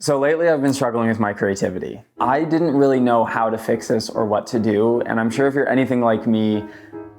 So lately I've been struggling with my creativity. I didn't really know how to fix this or what to do, and I'm sure if you're anything like me,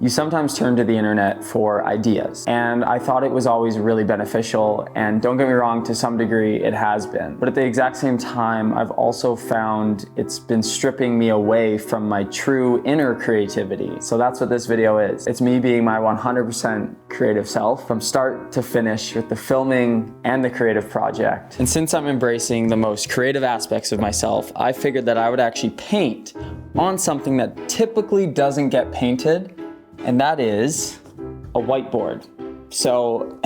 you sometimes turn to the internet for ideas. And I thought it was always really beneficial, and don't get me wrong, to some degree it has been. But at the exact same time, I've also found it's been stripping me away from my true inner creativity. So that's what this video is. It's me being my 100% creative self from start to finish with the filming and the creative project. And since I'm embracing the most creative aspects of myself, I figured that I would actually paint on something that typically doesn't get painted, and that is a whiteboard. So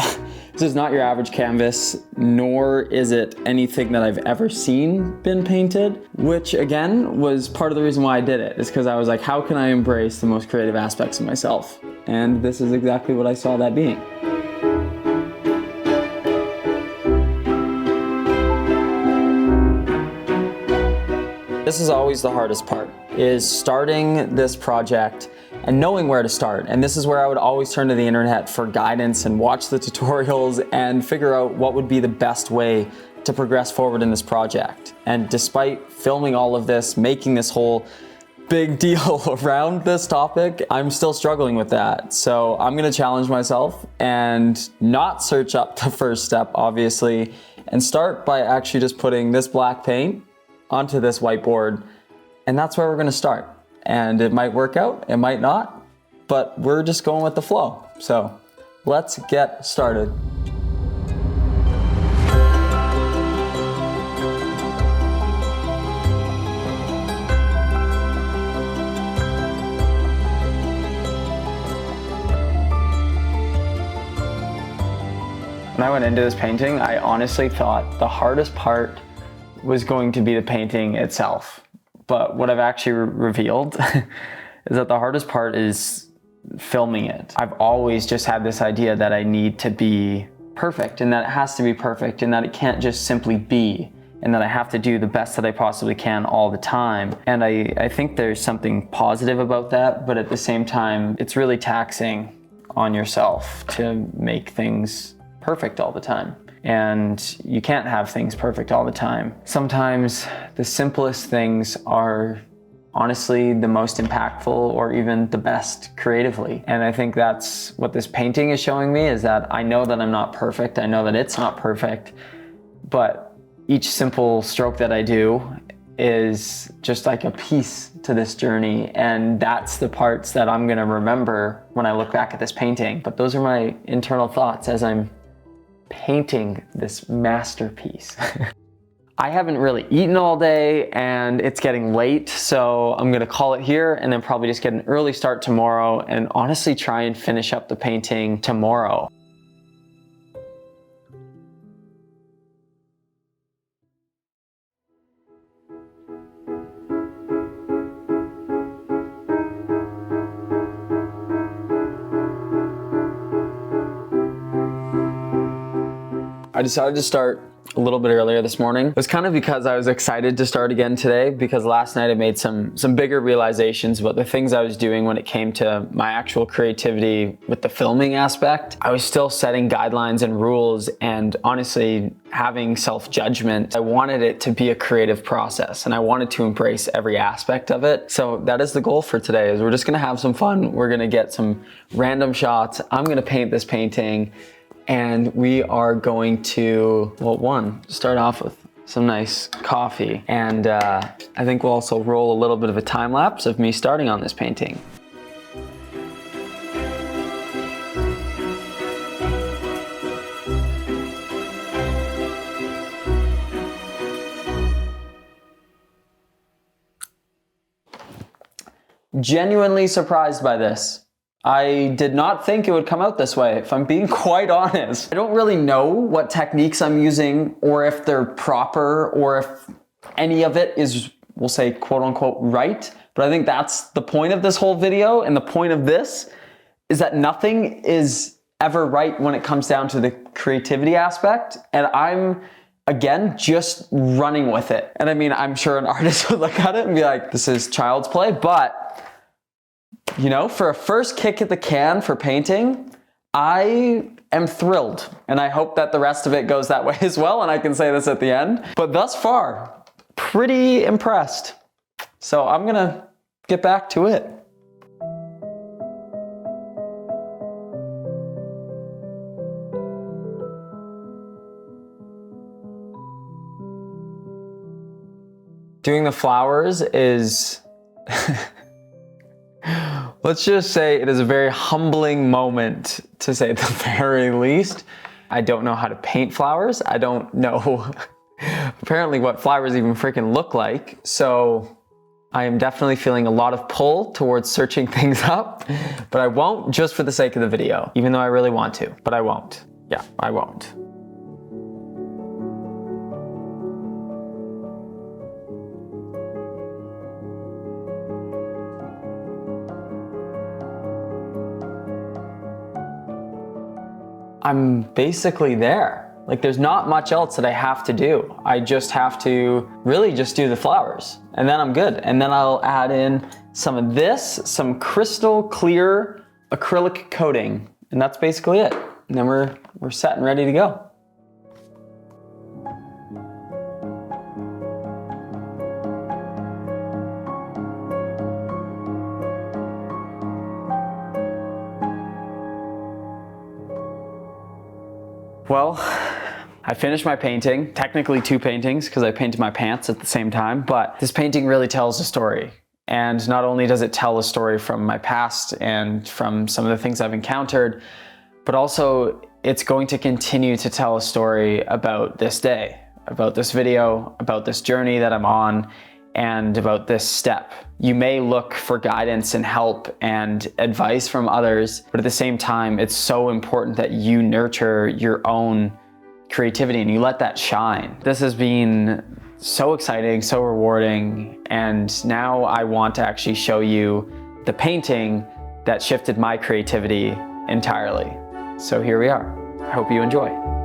this is not your average canvas, nor is it anything that I've ever seen been painted, which again was part of the reason why I did it, is because I was like, how can I embrace the most creative aspects of myself? And this is exactly what I saw that being. This is always the hardest part, is starting this project and knowing where to start. And this is where I would always turn to the internet for guidance and watch the tutorials and figure out what would be the best way to progress forward in this project. And despite filming all of this, making this whole big deal around this topic, I'm still struggling with that. So I'm gonna challenge myself and not search up the first step, obviously, and start by actually just putting this black paint onto this whiteboard. And that's where we're gonna start. And it might work out, it might not, but we're just going with the flow. So let's get started. When I went into this painting, I honestly thought the hardest part was going to be the painting itself. But what I've actually revealed is that the hardest part is filming it. I've always just had this idea that I need to be perfect, and that it has to be perfect, and that it can't just simply be, and that I have to do the best that I possibly can all the time. And I think there's something positive about that, but at the same time, it's really taxing on yourself to make things perfect all the time. And you can't have things perfect all the time. Sometimes the simplest things are honestly the most impactful or even the best creatively. And I think that's what this painting is showing me, is that I know that I'm not perfect. I know that it's not perfect, but each simple stroke that I do is just like a piece to this journey. And that's the parts that I'm gonna remember when I look back at this painting. But those are my internal thoughts as I'm painting this masterpiece. I haven't really eaten all day and it's getting late, so I'm gonna call it here and then probably just get an early start tomorrow and honestly try and finish up the painting tomorrow. I decided to start a little bit earlier this morning. It was kind of because I was excited to start again today, because last night I made some bigger realizations about the things I was doing when it came to my actual creativity with the filming aspect. I was still setting guidelines and rules and honestly having self-judgment. I wanted it to be a creative process and I wanted to embrace every aspect of it. So that is the goal for today, is we're just gonna have some fun. We're gonna get some random shots. I'm gonna paint this painting. And we are going to, well, start off with some nice coffee. And I think we'll also roll a little bit of a time lapse of me starting on this painting. Genuinely surprised by this. I did not think it would come out this way, if I'm being quite honest. I don't really know what techniques I'm using or if they're proper or if any of it is, we'll say, quote unquote, right. But I think that's the point of this whole video, and the point of this is that nothing is ever right when it comes down to the creativity aspect. And I'm, again, just running with it. And I mean, I'm sure an artist would look at it and be like, this is child's play, but you know, for a first kick at the can for painting, I am thrilled, and I hope that the rest of it goes that way as well, and I can say this at the end. But thus far, pretty impressed. So I'm gonna get back to it. Doing the flowers is, let's just say it is a very humbling moment, to say the very least. I don't know how to paint flowers. I don't know apparently what flowers even freaking look like. So I am definitely feeling a lot of pull towards searching things up, but I won't, just for the sake of the video, even though I really want to, but I won't. Yeah, I won't. I'm basically there. Like, there's not much else that I have to do. I just have to really just do the flowers, and then I'm good. And then I'll add in some of this, some crystal clear acrylic coating, and that's basically it. And then we're set and ready to go. Well, I finished my painting, technically 2 paintings because I painted my pants at the same time, but this painting really tells a story. And not only does it tell a story from my past and from some of the things I've encountered, but also it's going to continue to tell a story about this day, about this video, about this journey that I'm on, and about this step. You may look for guidance and help and advice from others, but at the same time, it's so important that you nurture your own creativity and you let that shine. This has been so exciting, so rewarding, and now I want to actually show you the painting that shifted my creativity entirely. So here we are. I hope you enjoy.